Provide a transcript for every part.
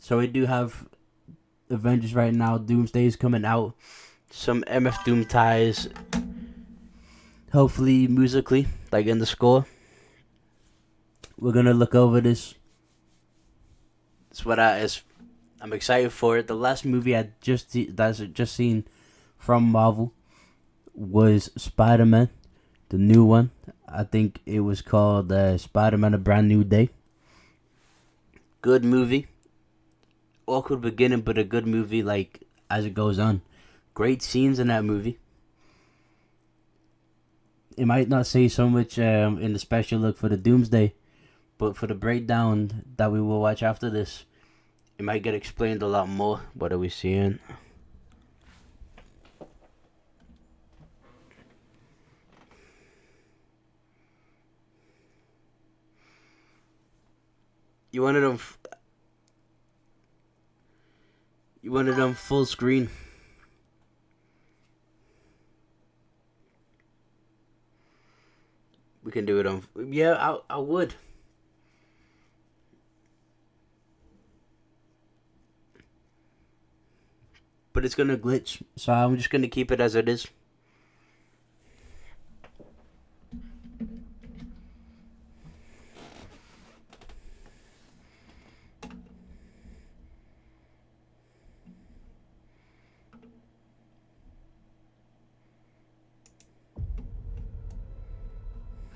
So we do have Avengers right now. Doomsday is coming out. Some MF Doom ties. Hopefully musically, like in the score. We're gonna look over this. It's what I'm excited for it. The last movie I just seen from Marvel was Spider-Man, the new one. I think it was called Spider-Man: A Brand New Day. Good movie. Awkward beginning, but a good movie. Like as it goes on, great scenes in that movie. It might not say so much in the special look for the Doomsday, but for the breakdown that we will watch after this, it might get explained a lot more. What are we seeing? You wanted them. You wanted them full screen. We can do it on. Yeah, I would. But it's gonna glitch, so I'm just gonna keep it as it is.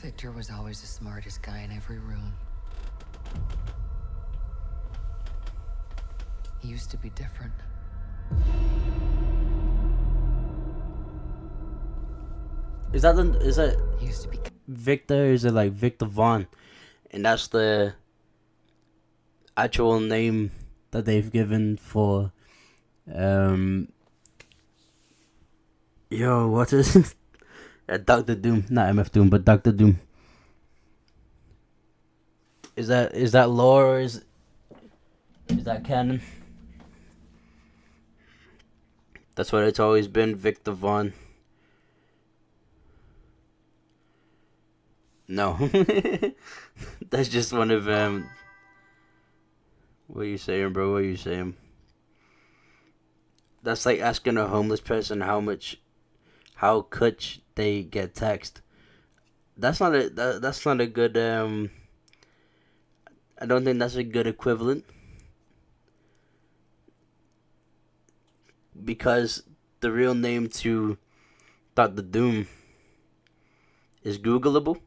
Victor was always the smartest guy in every room. He used to be different. Is that He used to be Victor? Is it like Victor Vaughn? And that's the actual name that they've given for what is Doctor Doom, not MF Doom, but Doctor Doom. Is that lore or is that canon? That's what it's always been, Victor Vaughn. No. That's just one of what are you saying, bro? What are you saying? That's like asking a homeless person how could they get taxed. That's not a good I don't think that's a good equivalent. Because the real name to Dr. Doom is Googleable.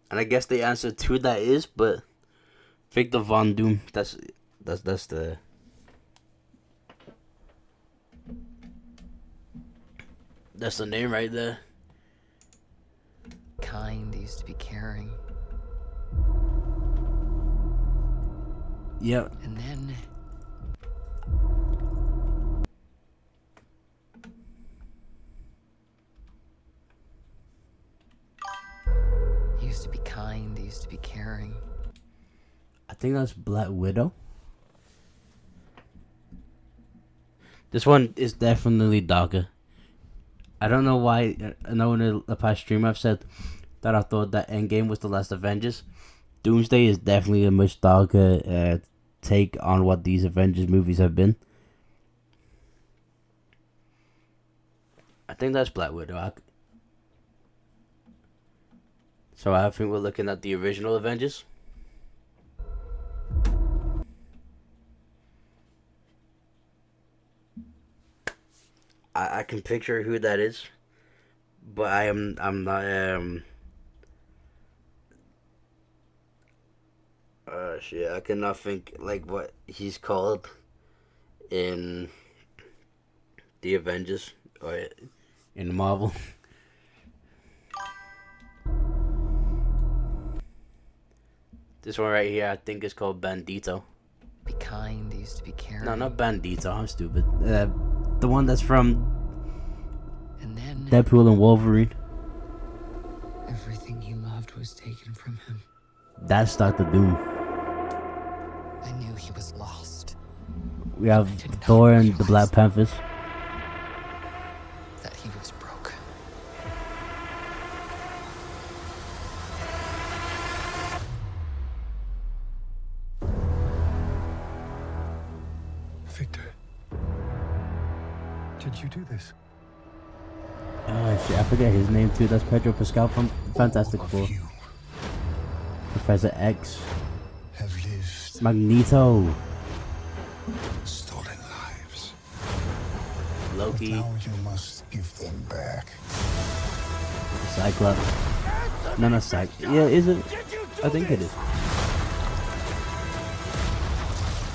And I guess the answer to that is, but Victor Von Doom, that's the name right there. kind, he used to be caring. Yep. And then he used to be kind, he used to be caring. I think that's Black Widow. This one is definitely darker. I don't know why. I know in the past stream I've said that I thought that Endgame was the last Avengers. Doomsday is definitely a much darker take on what these Avengers movies have been. I think that's Black Widow. So I think we're looking at the original Avengers. I can picture who that is, but I'm not shit, I cannot think like what he's called in the Avengers or in Marvel. This one right here, I think is called Bandito. Be kind, he used to be caring. No, not Bandito. I'm stupid. The one that's from And then Deadpool and Wolverine. everything he loved was taken from him. That's Doctor Doom. I knew he was lost. We have I did not Thor and the realize Black Panthers. that he was broken. did you do this? Shit, I forget his name too. That's Pedro Pascal from Fantastic All Four. of you Professor X. have lived, Magneto. stolen lives. Loki. Now you must give them back. Cyclops. No, not Cyclops. Yeah, is it? I think it is.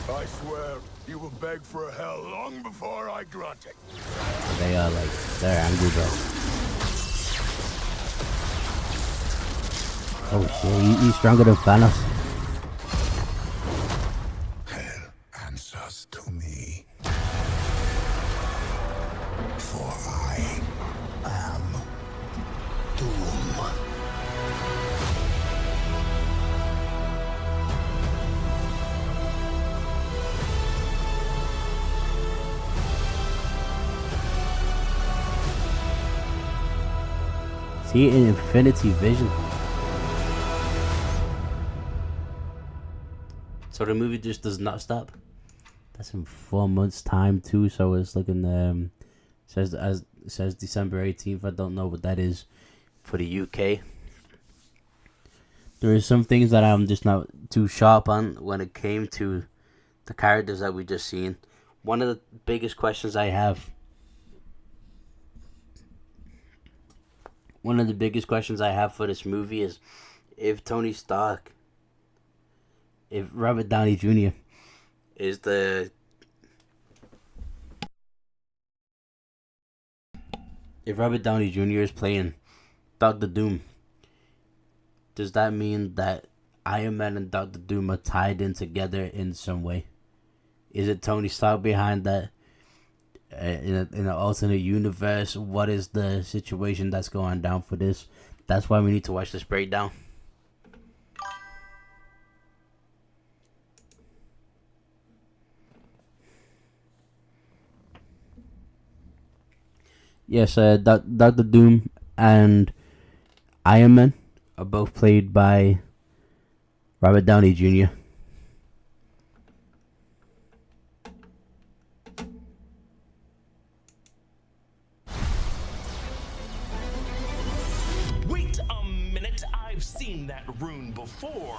I swear, you will beg for hell long before I grant it. They are like, they're angry, bro. Oh shit, he's stronger than Thanos. Hell answers to me. For I am Doom. Is he in Infinity Vision? So the movie just does not stop. That's in 4 months' time too. So it's looking says December 18th. I don't know what that is for the UK. There is some things that I'm just not too sharp on when it came to the characters that we just seen. One of the biggest questions I have. One of the biggest questions I have for this movie is if Tony Stark, if Robert Downey Jr. is the... If Robert Downey Jr. is playing Doctor Doom, does that mean that Iron Man and Doctor Doom are tied in together in some way? Is it Tony Stark behind that? In an alternate universe, what is the situation that's going down for this? That's why we need to watch this breakdown. Yes, Doctor Doom and Iron Man are both played by Robert Downey Jr. Wait a minute, I've seen that rune before.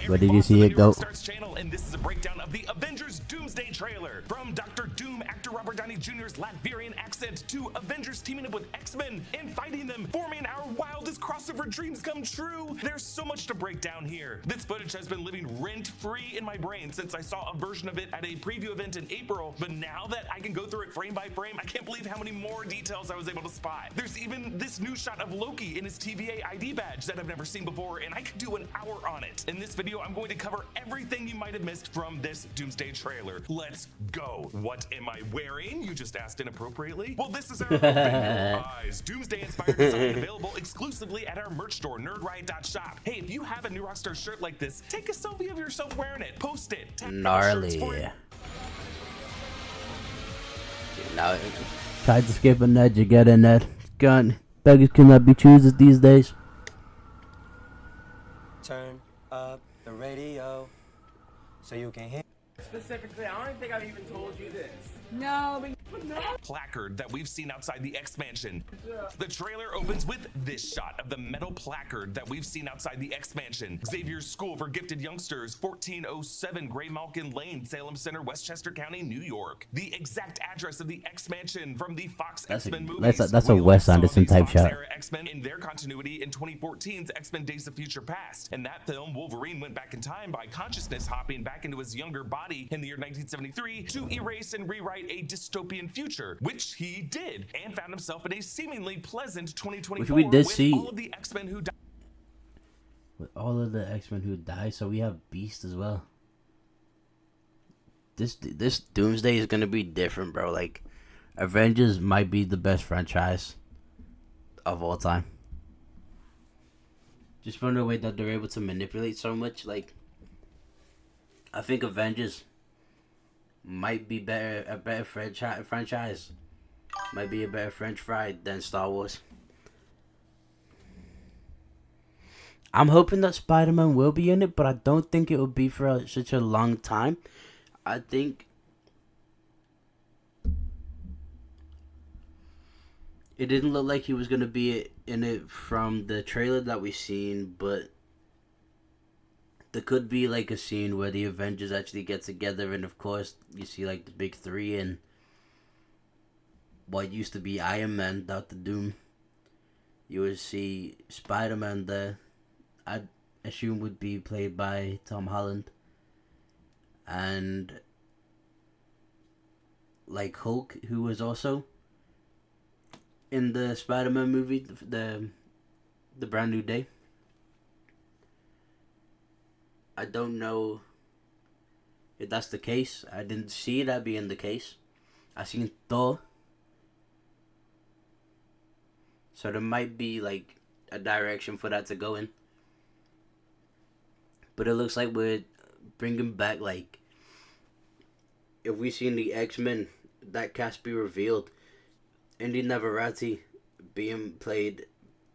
Where did you see it go? Channel, and this is a breakdown of the Avengers Doomsday trailer. From Dr. Doom, actor Robert Downey Jr.'s Latvian accent, to Avengers teaming up with X-Men and fighting them, forming our wildest crossover dreams come true. There's so much to break down here. This footage has been living rent-free in my brain since I saw a version of it at a preview event in April, but now that I can go through it frame by frame, I can't believe how many more details I was able to spot. There's even this new shot of Loki in his TVA ID badge that I've never seen before, and I could do an hour on it. In this video, I'm going to cover everything you might have missed from this Doomsday trailer. Let's go. What am I wearing? You just asked inappropriately. Well, this is our Open Your Eyes Doomsday inspired design available exclusively at our merch store, nerdriot.shop. Hey, if you have a new Rockstar shirt like this, take a selfie of yourself wearing it, post it, tag Gnarly. it. Now, tried to skip a nudge, you get a nut. Gun. Beggars cannot be choosers these days. Turn up the radio so you can hear. Specifically, I don't think I've even told you this. No, but Placard that we've seen outside the X-Mansion. The trailer opens with this shot of the metal placard that we've seen outside the X-Mansion. Xavier's School for Gifted Youngsters, 1407 Gray Malkin Lane, Salem Center, Westchester County, New York. The exact address of the X-Mansion from the Fox X-Men movies. That's a Wes Anderson type shot. X-Men in their continuity in 2014's X-Men Days of Future Past. In that film, Wolverine went back in time by consciousness hopping back into his younger body in the year 1973 to erase and rewrite a dystopian future, which he did, and found himself in a seemingly pleasant 2024 which we did with see. all of the X-Men who died. With all of the X-Men who die, so we have Beast as well. This Doomsday is gonna be different, bro. Like, Avengers might be the best franchise of all time. Just from the way that they're able to manipulate so much, like, I think Avengers might be a better franchise. Might be a better French fry than Star Wars. I'm hoping that Spider-Man will be in it, but I don't think it will be for such a long time. I think It didn't look like he was gonna be in it from the trailer that we seen, but there could be like a scene where the Avengers actually get together, and of course you see like the big three and what used to be Iron Man, Doctor Doom. You would see Spider-Man there. I'd assume would be played by Tom Holland, and like Hulk, who was also in the Spider-Man movie, the Brand New Day. I don't know if that's the case. I didn't see that being the case. I seen Thor, so there might be like a direction for that to go in. But it looks like we're bringing back, like, if we seen the X-Men, that cast be revealed. Indy Navarrete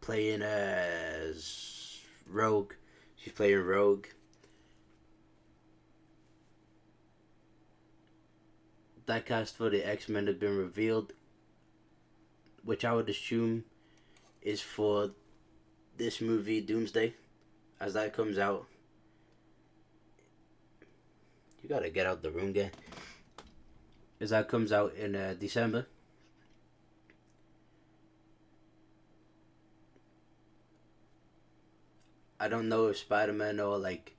playing as Rogue. She's playing Rogue. That cast for the X-Men have been revealed, which I would assume is for this movie Doomsday, as that comes out. You gotta get out the room, guy. As that comes out in December. I don't know if Spider-Man or like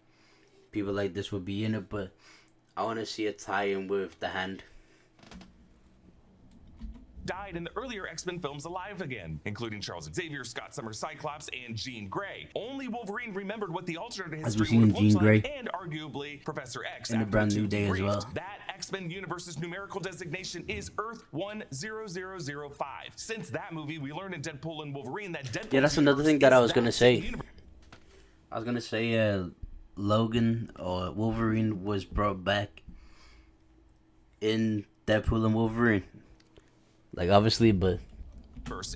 people like this will be in it, but I want to see a tie-in with the Hand. Died in the earlier X-Men films alive again, including Charles Xavier, Scott Summers Cyclops, and Jean Grey. Only Wolverine remembered what the alternate history would have Jean looked Grey like, and arguably Professor X in the after Brand two New Day as debriefed. well. That X-Men universe's numerical designation is Earth 10005. Since that movie, we learned in Deadpool and Wolverine that Deadpool. Yeah, that's another thing that I was gonna say. I was gonna say Logan or Wolverine was brought back in Deadpool and Wolverine. Like, obviously, but...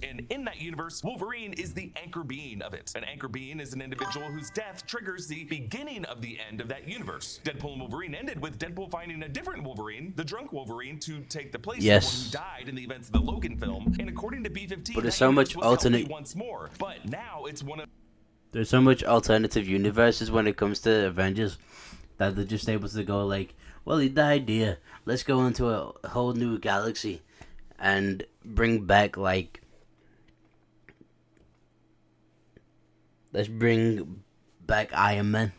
And in that universe, Wolverine is the anchor being of it. An anchor being is an individual whose death triggers the beginning of the end of that universe. Deadpool and Wolverine ended with Deadpool finding a different Wolverine, the drunk Wolverine, to take the place of the one who died in the events of the Logan film. And according to B-15, but there's so much alternate... once more. But now it's one of... There's so much alternative universes when it comes to Avengers that they're just able to go like, well, he died here. Let's go into a whole new galaxy and bring back, like, let's bring back Iron Man.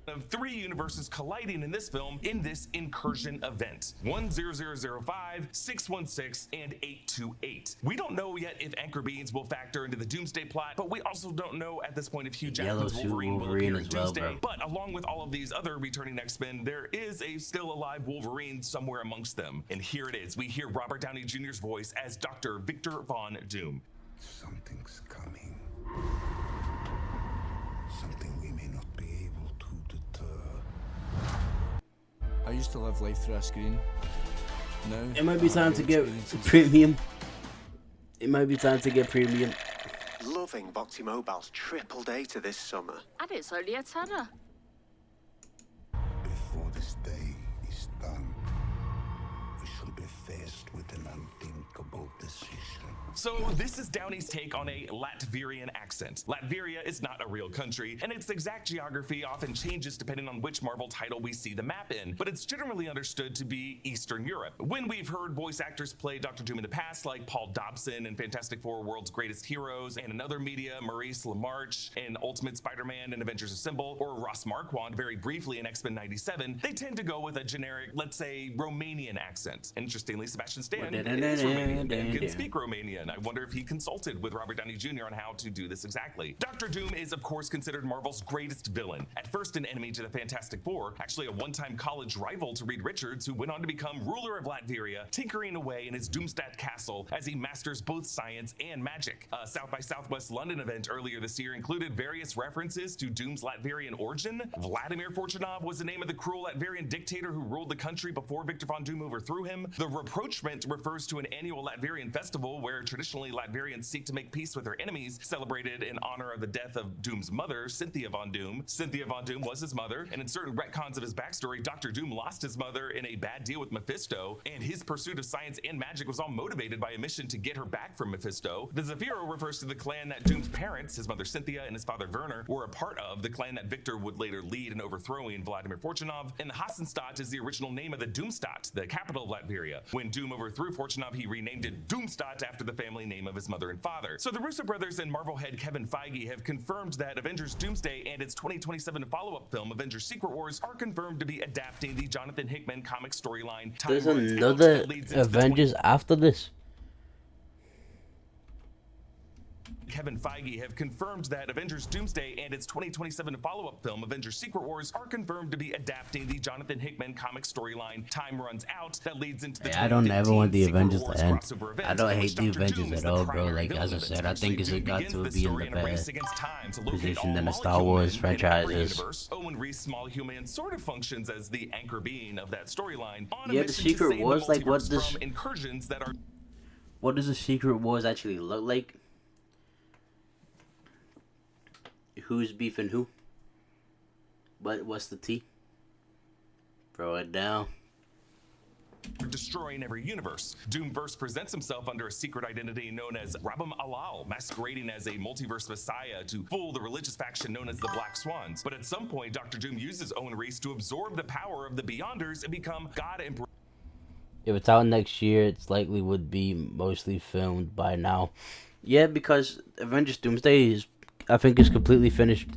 Of three universes colliding in this film in this incursion event: 10005, 616, and 828. We don't know yet if anchor beings will factor into the Doomsday plot, but we also don't know at this point if Hugh Jackman's Wolverine will appear in Doomsday. But along with all of these other returning X-Men, there is a still alive Wolverine somewhere amongst them. And here it is. We hear Robert Downey Jr.'s voice as Dr. Victor Von Doom. Something's coming. Something we may not be able to deter. I used to live life through a screen. Now it might be time to get premium. It might be time to get premium. Loving Boxy Mobile's triple data this summer. And it's only a tenner. Before this day is done, we shall be faced with an unthinkable decision. So this is Downey's take on a Latvian accent. Latveria is not a real country, and its exact geography often changes depending on which Marvel title we see the map in, but it's generally understood to be Eastern Europe. When we've heard voice actors play Dr. Doom in the past, like Paul Dobson in Fantastic Four: World's Greatest Heroes, and in other media, Maurice LaMarche in Ultimate Spider-Man and Avengers Assemble, or Ross Marquand very briefly in X-Men 97, they tend to go with a generic, let's say, Romanian accent. Interestingly, Sebastian Stan is Romanian and can speak Romanian. I wonder if he consulted with Robert Downey Jr. on how to do this exactly. Dr. Doom is, of course, considered Marvel's greatest villain. At first an enemy to the Fantastic Four, actually a one-time college rival to Reed Richards, who went on to become ruler of Latveria, tinkering away in his Doomsday castle as he masters both science and magic. A South by Southwest London event earlier this year included various references to Doom's Latvian origin. Vladimir Fortunov was the name of the cruel Latvian dictator who ruled the country before Victor Von Doom overthrew him. The rapprochement refers to an annual Latvian festival where traditional Traditionally, Latvians seek to make peace with their enemies, celebrated in honor of the death of Doom's mother, Cynthia von Doom. Cynthia von Doom was his mother, and in certain retcons of his backstory, Dr. Doom lost his mother in a bad deal with Mephisto, and his pursuit of science and magic was all motivated by a mission to get her back from Mephisto. The Zafiro refers to the clan that Doom's parents, his mother Cynthia and his father Werner, were a part of, the clan that Victor would later lead in overthrowing Vladimir Fortunov, and the Hassenstadt is the original name of the Doomstadt, the capital of Latveria. When Doom overthrew Fortunov, he renamed it Doomstadt after the family name of his mother and father. So the Russo brothers and Marvel head Kevin Feige have confirmed that Avengers Doomsday and its 2027 follow-up film Avengers Secret Wars are confirmed to be adapting the Jonathan Hickman comic storyline. There's another Avengers after this. Kevin Feige have confirmed that Avengers Doomsday and its 2027 follow-up film Avengers Secret Wars are confirmed to be adapting the Jonathan Hickman comic storyline Time Runs Out that leads into the I don't ever want the Avengers to end. event, I don't hate the Avengers at all, bro. Like, as I said, I think it got to be in the better position than the Star Wars franchises. Owen Reese, Small Human, sort of functions as the anchor being of that storyline. Yeah, the Secret Wars, like, what does incursions that are... What does the Secret Wars actually look like? Who's beefing who? What's the T? Throw it down. Destroying every universe. Doomverse presents himself under a secret identity known as Rabam Alal, masquerading as a multiverse messiah to fool the religious faction known as the Black Swans. But at some point, Dr. Doom uses Owen Reese to absorb the power of the Beyonders and become God and... If it's out next year, it's likely would be mostly filmed by now. Yeah, because Avengers Doomsday is, I think, is completely finished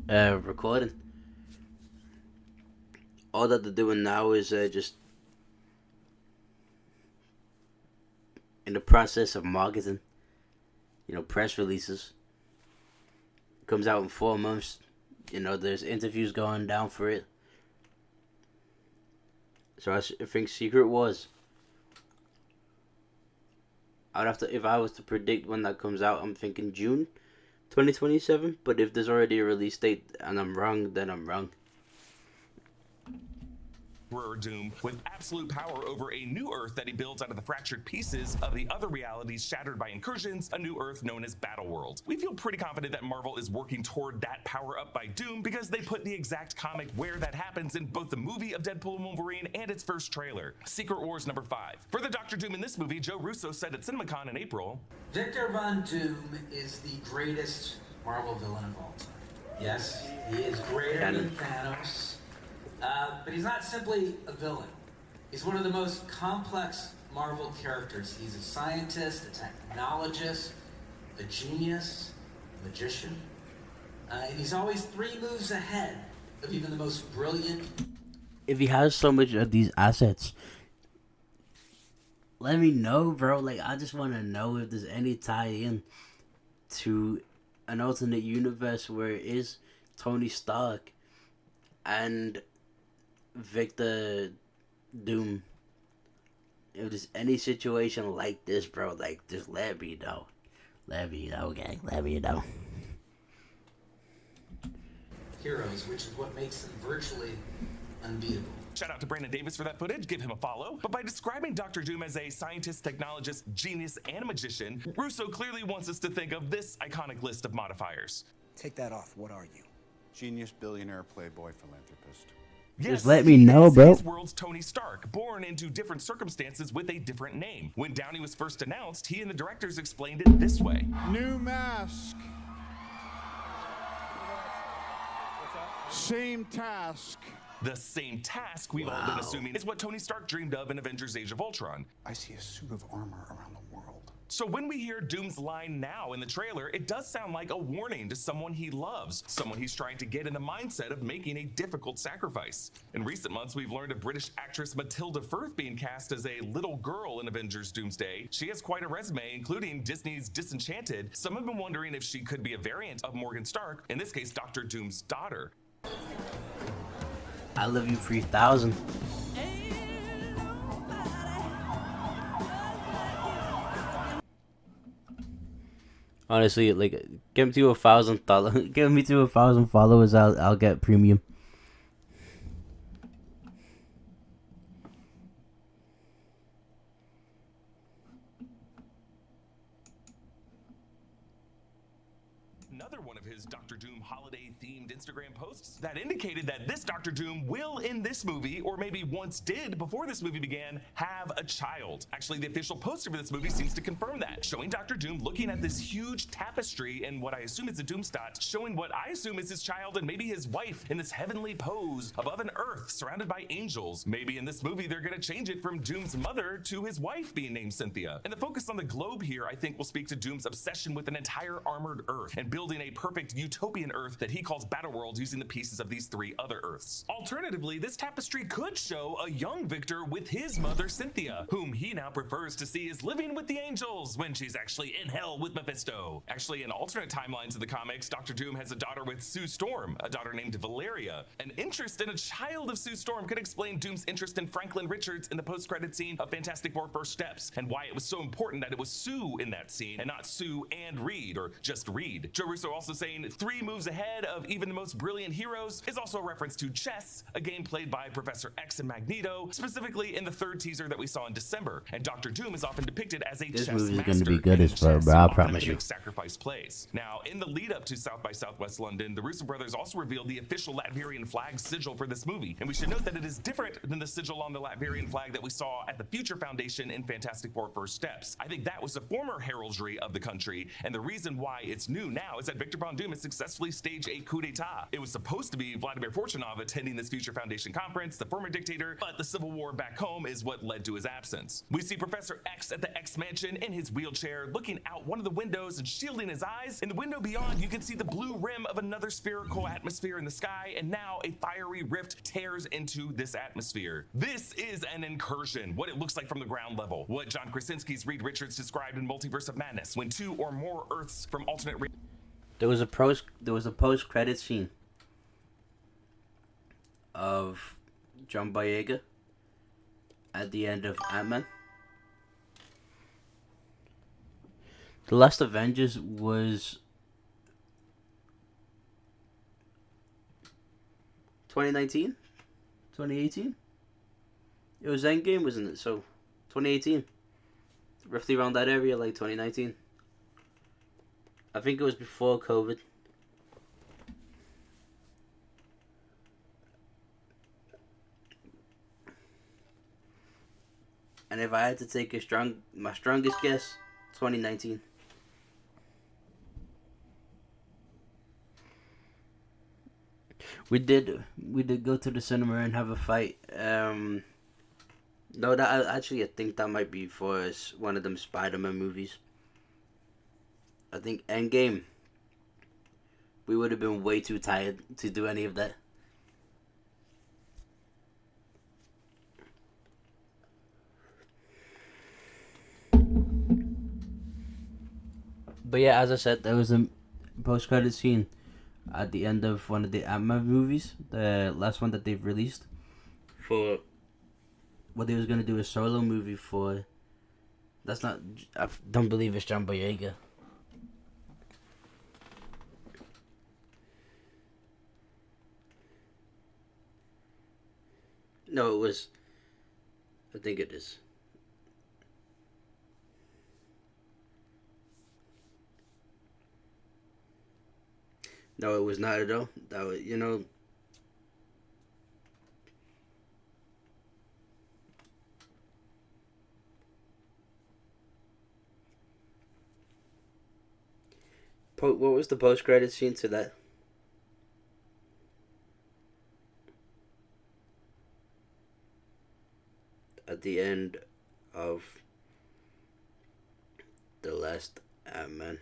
recording. All that they're doing now is just in the process of marketing. You know, press releases. Comes out in 4 months. You know, there's interviews going down for it. So I think Secret Wars. I'd have to, if I was to predict when that comes out, I'm thinking June 2027. But if there's already a release date and I'm wrong, then I'm wrong. Doom with absolute power over a new Earth that he builds out of the fractured pieces of the other realities shattered by incursions, a new Earth known as Battleworld. We feel pretty confident that Marvel is working toward that power up by Doom because they put the exact comic where that happens in both the movie of Deadpool and Wolverine and its first trailer, Secret Wars number 5. For the Dr. Doom in this movie, Joe Russo said at CinemaCon in April, Victor Von Doom is the greatest Marvel villain of all time. Yes, he is greater than Thanos. But he's not simply a villain. He's one of the most complex Marvel characters. He's a scientist, a technologist, a genius, a magician. And he's always 3 moves ahead of even the most brilliant. If he has so much of these assets, let me know, bro. Like, I just want to know if there's any tie-in to an alternate universe where it is Tony Stark and Victor Doom. If there's any situation like this, bro, like, just let me know. Let me know, gang. Let me know. Heroes, which is what makes them virtually unbeatable. Shout out to Brandon Davis for that footage, give him a follow. But by describing Dr. Doom as a scientist, technologist, genius, and a magician, Russo clearly wants us to think of this iconic list of modifiers. Take that off, what are you? Genius, billionaire, playboy, philanthropist. Yes, just let me know, bro. His world's Tony Stark, born into different circumstances with a different name. When Downey was first announced, he and the directors explained it this way. New mask. Same task. The same task we've all been assuming is what Tony Stark dreamed of in Avengers Age of Ultron. I see a suit of armor around the world. So when we hear Doom's line now in the trailer, it does sound like a warning to someone he loves, someone he's trying to get in the mindset of making a difficult sacrifice. In recent months, we've learned of British actress Matilda Firth being cast as a little girl in Avengers Doomsday. She has quite a resume, including Disney's Disenchanted. Some have been wondering if she could be a variant of Morgan Stark, in this case, Dr. Doom's daughter. I love you 3000. Honestly, like, get me to 1,000 dollars. Get me to 1,000 followers. I'll get premium. another one of his Doctor Doom holiday-themed Instagram posts that indicated that this Doctor Doom will, in this movie, or maybe once did before this movie began, have a child. Actually, the official poster for this movie seems to confirm that, showing Doctor Doom looking at this huge tapestry in what I assume is a Doomstot, showing what I assume is his child and maybe his wife in this heavenly pose above an Earth surrounded by angels. Maybe in this movie they're gonna change it from Doom's mother to his wife being named Cynthia. And the focus on the globe here, I think, will speak to Doom's obsession with an entire armored Earth and building a perfect utopian Earth that he calls Battleworld using the pieces of these 3 other Earths. Alternatively, this tapestry could show a young Victor with his mother Cynthia, whom he now prefers to see as living with the angels when she's actually in hell with Mephisto. Actually, in alternate timelines of the comics, Doctor Doom has a daughter with Sue Storm, a daughter named Valeria. An interest in a child of Sue Storm could explain Doom's interest in Franklin Richards in the post-credit scene of Fantastic Four First Steps, and why it was so important that it was Sue in that scene and not Sue and Reed, or just Reed. Joe Russo also saying 3 moves ahead of even the most brilliant heroes is also a reference to chess, a game played by Professor X and Magneto, specifically in the 3rd teaser that we saw in December. And Doctor Doom is often depicted as a This chess movie is master. going to be good as fuck, chess, bro. I often promise to you. make sacrifice plays. Now, in the lead up to South by Southwest London, the Russo brothers also revealed the official Latvian flag sigil for this movie. And we should note that it is different than the sigil on the Latvian flag that we saw at the Future Foundation in Fantastic Four First Steps. I think that was a former heraldry of the country, and the reason why it's new now is that Victor Von Doom has successfully staged a coup d'etat. It was supposed to be Vladimir Fortunov attending this Future Foundation conference, the former dictator, but the civil war back home is what led to his absence. We see Professor X at the X Mansion in his wheelchair, looking out one of the windows and shielding his eyes. In the window beyond, you can see the blue rim of another spherical atmosphere in the sky, and now a fiery rift tears into this atmosphere. This is an incursion, what it looks like from the ground level, what John Krasinski's Reed Richards described in Multiverse of Madness, when 2 or more Earths from alternate There was a post-credit scene of John Boyega at the end of Ant-Man. The last Avengers was 2019? 2018? It was Endgame, wasn't it? So, 2018. Roughly around that area, like 2019. I think it was before COVID. And if I had to take my strongest guess, 2019. We did go to the cinema and have a fight. No, I think that might be for one of them Spider-Man movies. I think Endgame. We would have been way too tired to do any of that. But yeah, as I said, there was a post-credit scene at the end of one of the Ant-Man movies, the last one that they've released, for what they was gonna do a solo movie for. That's not. I don't believe it's John Boyega. No, it was. I think it is. No, it was not at all. That was, what was the post-credit scene to that? At the end of the last Ant-Man.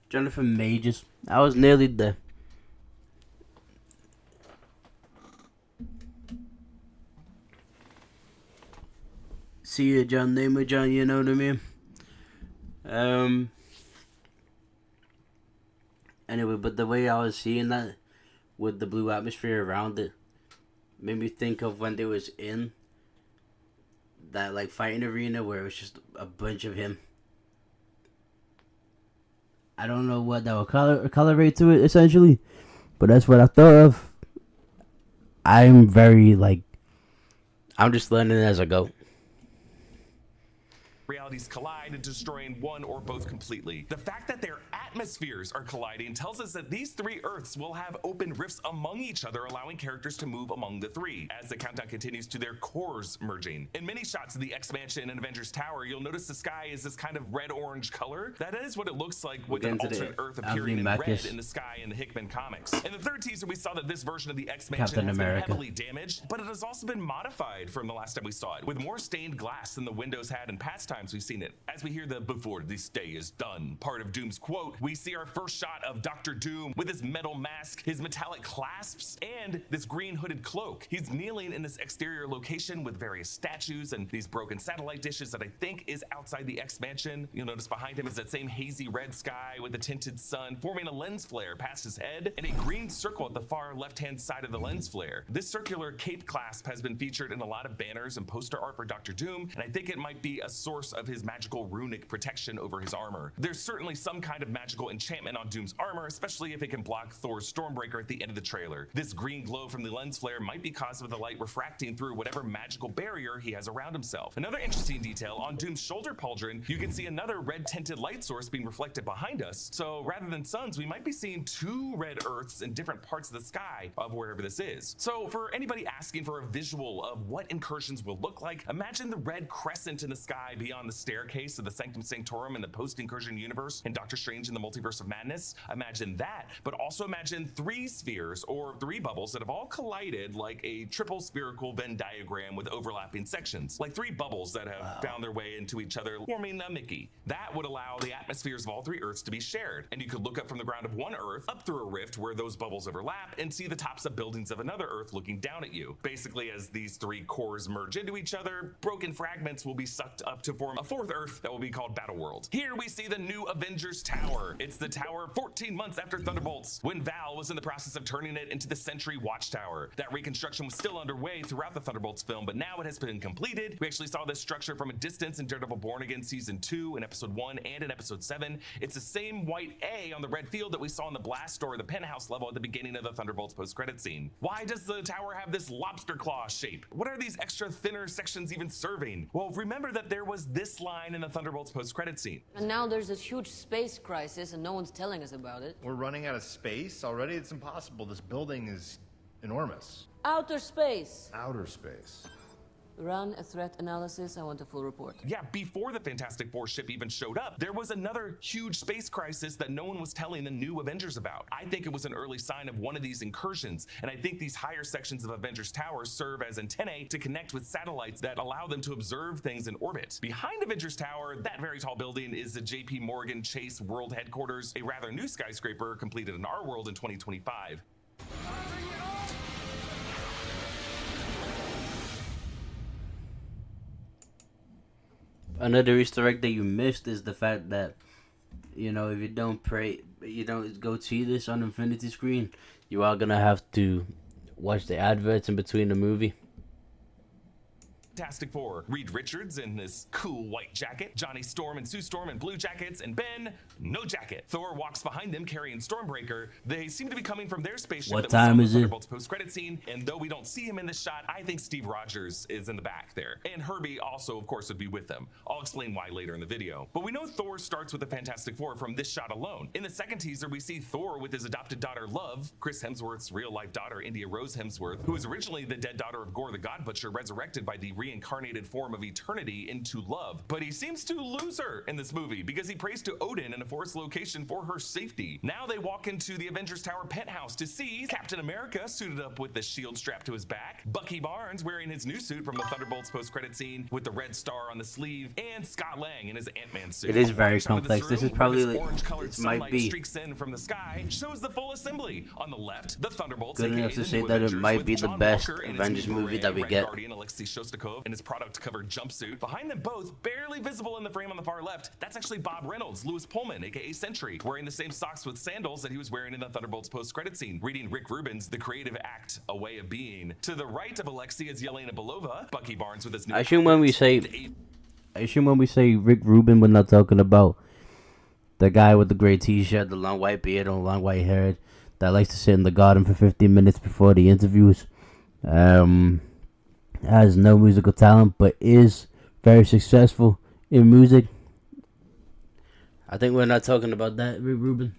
Jonathan Majors. I was nearly there. See you, John. Name of John, you know what I mean? Anyway, but the way I was seeing that with the blue atmosphere around it made me think of when they was in that like fighting arena where it was just a bunch of him. I don't know what that will colorate to it essentially, but that's what I thought of. I'm very I'm just learning as I go. Realities collide and destroying one or both completely. The fact that their atmospheres are colliding tells us that these three Earths will have open rifts among each other, allowing characters to move among the three as the countdown continues to their cores merging. In many shots of the X-Mansion and Avengers Tower, you'll notice the sky is this kind of red-orange color. That is what it looks like with an alternate Earth appearing in red in the sky in the Hickman comics. In the third teaser, we saw that this version of the X-Mansion has been heavily damaged, but it has also been modified from the last time we saw it, with more stained glass than the windows had in past times we've seen it. As we hear the "before this day is done" part of Doom's quote, we see our first shot of Dr. Doom with his metal mask, his metallic clasps, and this green hooded cloak. He's kneeling in this exterior location with various statues and these broken satellite dishes that I think is outside the X-Mansion. You'll notice behind him is that same hazy red sky with a tinted sun forming a lens flare past his head and a green circle at the far left-hand side of the lens flare. This circular cape clasp has been featured in a lot of banners and poster art for Dr. Doom, and I think it might be a source of his magical runic protection over his armor. There's certainly some kind of magical enchantment on Doom's armor, especially if it can block Thor's Stormbreaker at the end of the trailer. This green glow from the lens flare might be caused by the light refracting through whatever magical barrier he has around himself. Another interesting detail, on Doom's shoulder pauldron, you can see another red tinted light source being reflected behind us. So rather than suns, we might be seeing two red Earths in different parts of the sky of wherever this is. So for anybody asking for a visual of what incursions will look like, imagine the red crescent in the sky beyond the staircase of the Sanctum Sanctorum in the post-incursion universe in Doctor Strange in the Multiverse of Madness. Imagine that, but also imagine three spheres or three bubbles that have all collided like a triple spherical Venn diagram with overlapping sections, like three bubbles that have found their way into each other, forming a Mickey. That would allow the atmospheres of all three Earths to be shared, and you could look up from the ground of one Earth up through a rift where those bubbles overlap and see the tops of buildings of another Earth looking down at you. Basically, as these three cores merge into each other, broken fragments will be sucked up to form a fourth Earth that will be called Battleworld. Here we see the new Avengers Tower. It's the tower 14 months after Thunderbolts, when Val was in the process of turning it into the Sentry Watchtower. That reconstruction was still underway throughout the Thunderbolts film, but now it has been completed. We actually saw this structure from a distance in Daredevil Born Again Season 2 in Episode 1 and in Episode 7. It's the same white A on the red field that we saw in the blast door of the penthouse level at the beginning of the Thunderbolts post-credit scene. Why does the tower have this lobster claw shape? What are these extra thinner sections even serving? Well, remember that there was this line in the Thunderbolts post-credit scene. And now there's this huge space crisis and no one's telling us about it. We're running out of space already? It's impossible. This building is enormous. Outer space. Outer space. Run a threat analysis. I want a full report. Yeah, before the Fantastic Four ship even showed up, there was another huge space crisis that no one was telling the new Avengers about. I think it was an early sign of one of these incursions, and I think these higher sections of Avengers Tower serve as antennae to connect with satellites that allow them to observe things in orbit. Behind Avengers Tower, that very tall building is the JP Morgan Chase World Headquarters, a rather new skyscraper completed in our world in 2025. Another Easter egg that you missed is the fact that, if you don't go see this on Infinity Screen, you are gonna have to watch the adverts in between the movie. Fantastic Four. Reed Richards in this cool white jacket, Johnny Storm and Sue Storm in blue jackets, and Ben, no jacket. Thor walks behind them carrying Stormbreaker. They seem to be coming from their spaceship. What time is it? Thunderbolts post-credit scene, and though we don't see him in this shot, I think Steve Rogers is in the back there. And Herbie also, of course, would be with them. I'll explain why later in the video. But we know Thor starts with the Fantastic Four from this shot alone. In the second teaser, we see Thor with his adopted daughter, Love, Chris Hemsworth's real-life daughter, India Rose Hemsworth, who was originally the dead daughter of Gore the God Butcher, resurrected by the reincarnated form of Eternity into Love. But he seems to lose her in this movie because he prays to Odin in a forest location for her safety. Now they walk into the Avengers Tower penthouse to see Captain America suited up with the shield strapped to his back, Bucky Barnes wearing his new suit from the Thunderbolts post-credit scene with the red star on the sleeve, and Scott Lang in his Ant-Man suit. It is very complex. This is probably it might be streaks in from the sky, shows the full assembly. On the left, the Thunderbolts, good enough to say that it might be the best Avengers movie that we get. Maximov in his product-covered jumpsuit. Behind them both, barely visible in the frame on the far left, that's actually Bob Reynolds, Louis Pullman, aka Sentry, wearing the same socks with sandals that he was wearing in the Thunderbolts post-credit scene, reading Rick Rubin's The Creative Act, A Way of Being. To the right of Alexei is Yelena Belova, Bucky Barnes with his new I assume when we say Rick Rubin, we're not talking about the guy with the gray t-shirt, the long white beard, and long white hair that likes to sit in the garden for 15 minutes before the interviews. Has no musical talent, but is very successful in music. I think we're not talking about that, Rick Rubin.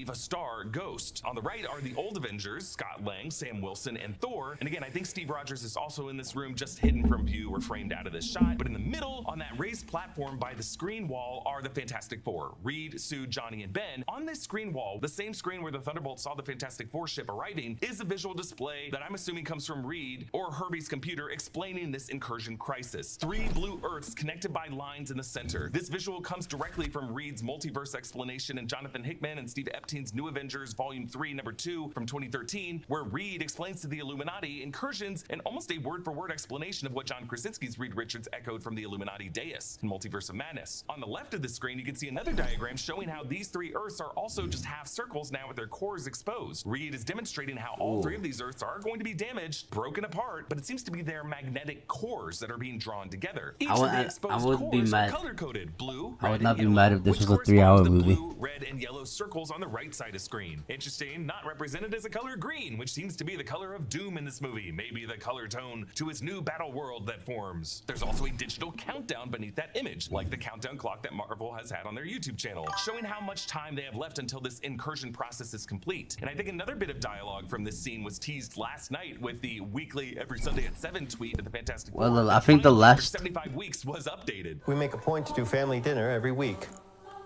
A star Ghost. On the right are the old Avengers, Scott Lang, Sam Wilson, and Thor. And again, I think Steve Rogers is also in this room, just hidden from view or framed out of this shot. But in the middle, on that raised platform by the screen wall, are the Fantastic Four: Reed, Sue, Johnny, and Ben. On this screen wall, the same screen where the Thunderbolts saw the Fantastic Four ship arriving, is a visual display that I'm assuming comes from Reed or Herbie's computer explaining this incursion crisis. 3 blue Earths connected by lines in the center. This visual comes directly from Reed's multiverse explanation in Jonathan Hickman and Steve Epstein's New Avengers Volume 3, Number 2 from 2013, where Reed explains to the Illuminati incursions and almost a word-for-word explanation of what John Krasinski's Reed Richards echoed from the Illuminati dais in Multiverse of Madness. On the left of the screen, you can see another diagram showing how these 3 Earths are also just half circles now with their cores exposed. Reed is demonstrating how all 3 of these Earths are going to be damaged, broken apart, but it seems to be their magnetic cores that are being drawn together. Each of the exposed cores are color-coded: blue, I would red, not be and mad yellow, if this which was a 3-hour correspond to the movie. blue, red, and yellow circles on the right side of screen. Interesting, not represented as a color green, which seems to be the color of Doom in this movie, maybe the color tone to his new battle world that forms. There's also a digital countdown beneath that image, like the countdown clock that Marvel has had on their YouTube channel, showing how much time they have left until this incursion process is complete. And I think another bit of dialogue from this scene was teased last night with the weekly every Sunday at 7 tweet at the Fantastic Four. Well, I think the last 75 weeks was updated. We make a point to do family dinner every week.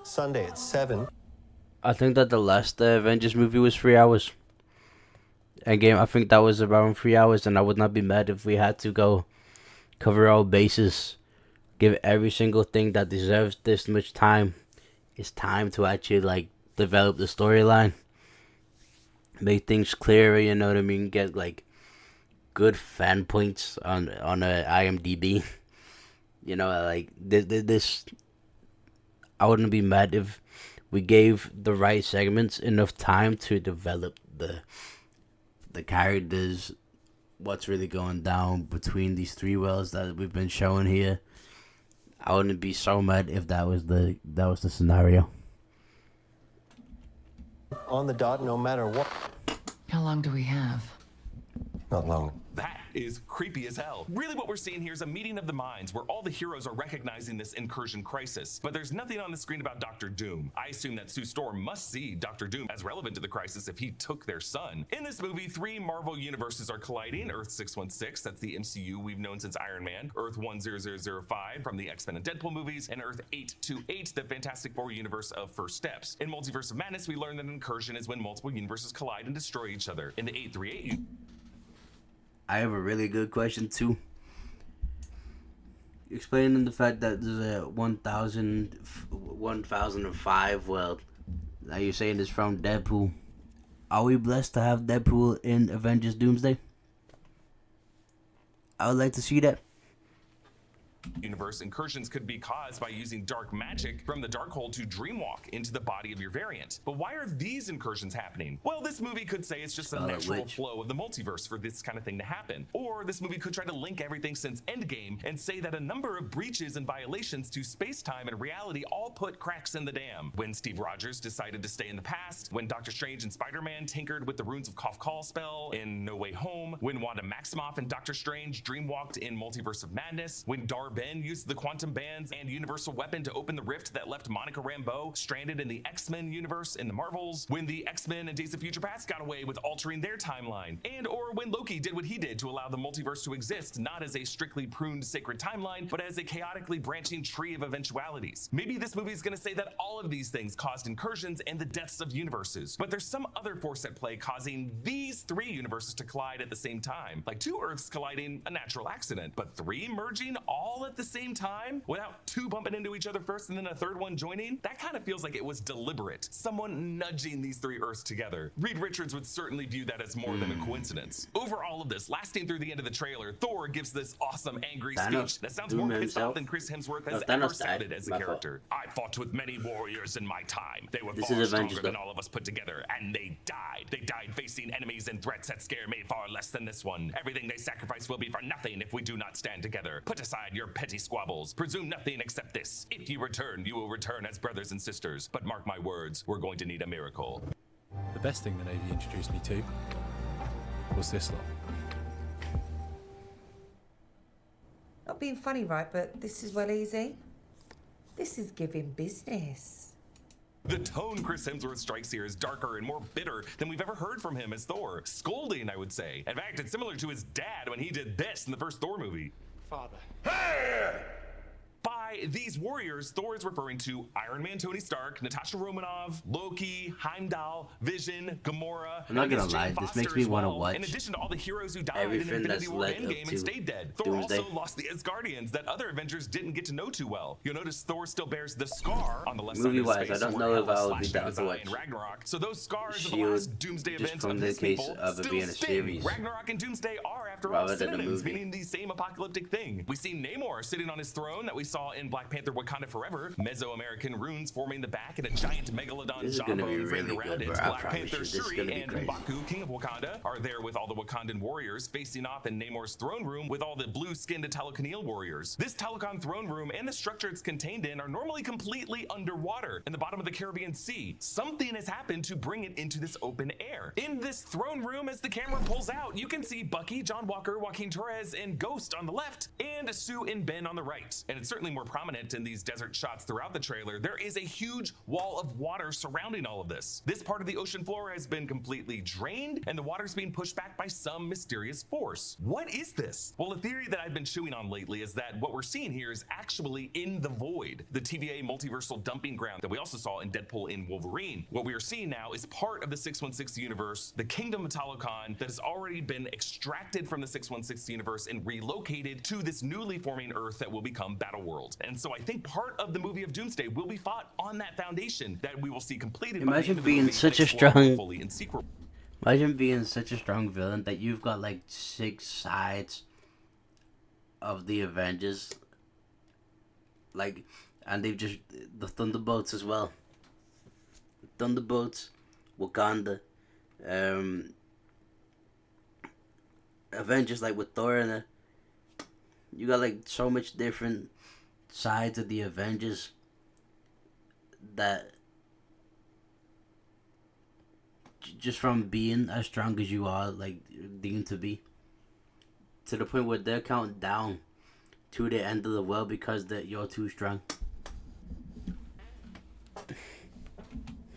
Sunday at 7. I think that the last Avengers movie was 3 hours. Again, I think that was around 3 hours, and I would not be mad if we had to go cover all bases, give every single thing that deserves this much time. It's time to actually like develop the storyline, make things clearer. You know what I mean? Get like good fan points on IMDb. You know, like this. I wouldn't be mad if we gave the right segments enough time to develop the characters, what's really going down between these 3 worlds that we've been showing here. I wouldn't be so mad if that was the scenario. On the dot, no matter what. How long do we have? Not long. That is creepy as hell. Really what we're seeing here is a meeting of the minds where all the heroes are recognizing this incursion crisis, but there's nothing on the screen about Dr. Doom. I assume that Sue Storm must see Dr. Doom as relevant to the crisis if he took their son. In this movie, 3 Marvel universes are colliding. Earth 616, that's the MCU we've known since Iron Man. Earth 10005 from the X-Men and Deadpool movies, and Earth 828, the Fantastic Four universe of First Steps. In Multiverse of Madness, we learn that an incursion is when multiple universes collide and destroy each other. In the 838, I have a really good question too. Explaining the fact that there's a 1005 world that you're saying is from Deadpool. Are we blessed to have Deadpool in Avengers Doomsday? I would like to see that. universe, incursions could be caused by using dark magic from the Darkhold to dreamwalk into the body of your variant. But why are these incursions happening? Well, this movie could say it's just a natural flow of the multiverse for this kind of thing to happen. Or this movie could try to link everything since Endgame and say that a number of breaches and violations to space-time and reality all put cracks in the dam. When Steve Rogers decided to stay in the past, when Doctor Strange and Spider-Man tinkered with the runes of Kafkal spell in No Way Home, when Wanda Maximoff and Doctor Strange dreamwalked in Multiverse of Madness, when Dar-Ben used the quantum bands and universal weapon to open the rift that left Monica Rambeau stranded in the X-Men universe in the Marvels, when the X-Men and Days of Future Past got away with altering their timeline, and or when Loki did what he did to allow the multiverse to exist not as a strictly pruned sacred timeline, but as a chaotically branching tree of eventualities. Maybe this movie is going to say that all of these things caused incursions and the deaths of universes, but there's some other force at play causing these three universes to collide at the same time. Like two Earths colliding, a natural accident, but three merging all all at the same time without two bumping into each other first and then a third one joining? That kind of feels like it was deliberate. Someone nudging these three Earths together. Reed Richards would certainly view that as more than a coincidence. Over all of this, lasting through the end of the trailer, Thor gives this awesome angry speech that sounds more pissed off than Chris Hemsworth has ever sounded as a character. I fought with many warriors in my time. They were far stronger than all of us put together, and they died. They died facing enemies and threats that scare me far less than this one. Everything they sacrifice will be for nothing if we do not stand together. Put aside your petty squabbles. Presume nothing except this. If you return, you will return as brothers and sisters. But mark my words, we're going to need a miracle. The best thing the Navy introduced me to was this lot. Not being funny, right, but this is well easy. This is giving business. The tone Chris Hemsworth strikes here is darker and more bitter than we've ever heard from him as Thor. Scolding, I would say. In fact, it's similar to his dad when he did this in the first Thor movie. Father. By these warriors, Thor is referring to Iron Man Tony Stark, Natasha Romanoff, Loki, Heimdall, Vision, Gamora. I'm not gonna lie, this makes me want to watch in addition to all the heroes who died in everything Infinity that's War led Endgame up and stayed dead. Thor Doomsday. also lost the Asgardians that other Avengers didn't get to know too well. You'll notice Thor still bears the scar on the left side of his face. I don't know if I would be down to watch Ragnarok. So those scars of the Shield last Doomsday just events from of the his case people of it still being a sting. series Ragnarok and Doomsday are, after all, rather than a synonyms, movie. meaning the same apocalyptic thing. We see Namor sitting on his throne that we saw in Black Panther Wakanda Forever, Mesoamerican runes forming the back and a giant megalodon jawbone framed around it. Black Panther Shuri and M'Baku, king of Wakanda, are there with all the Wakandan warriors facing off in Namor's throne room with all the blue-skinned Talokanil warriors. This Talokan throne room and the structure it's contained in are normally completely underwater in the bottom of the Caribbean Sea. Something has happened to bring it into this open air. In this throne room, as the camera pulls out, you can see Bucky, John Walker, Joaquin Torres, and Ghost on the left, and Sue and Ben on the right. And it's certainly more prominent in these desert shots throughout the trailer. There is a huge wall of water surrounding all of this. This part of the ocean floor has been completely drained, and the water's being pushed back by some mysterious force. What is this? Well, a theory that I've been chewing on lately is that what we're seeing here is actually in the void, the TVA multiversal dumping ground that we also saw in Deadpool and Wolverine. What we are seeing now is part of the 616 universe, the kingdom of Talokan, that has already been extracted from the 616 universe and relocated to this newly forming Earth that will become Battleworld. And so I think part of the movie of Doomsday will be fought on that foundation that we will see completed. Imagine being such a strong villain that you've got like 6 sides of the Avengers, like, and they've just the Thunderbolts as well. Thunderbolts, Wakanda, Avengers, like with Thor in it. You got like so much different sides of the Avengers that just from being as strong as you are, like deemed to be, to the point where they're counting down to the end of the world because that you're too strong.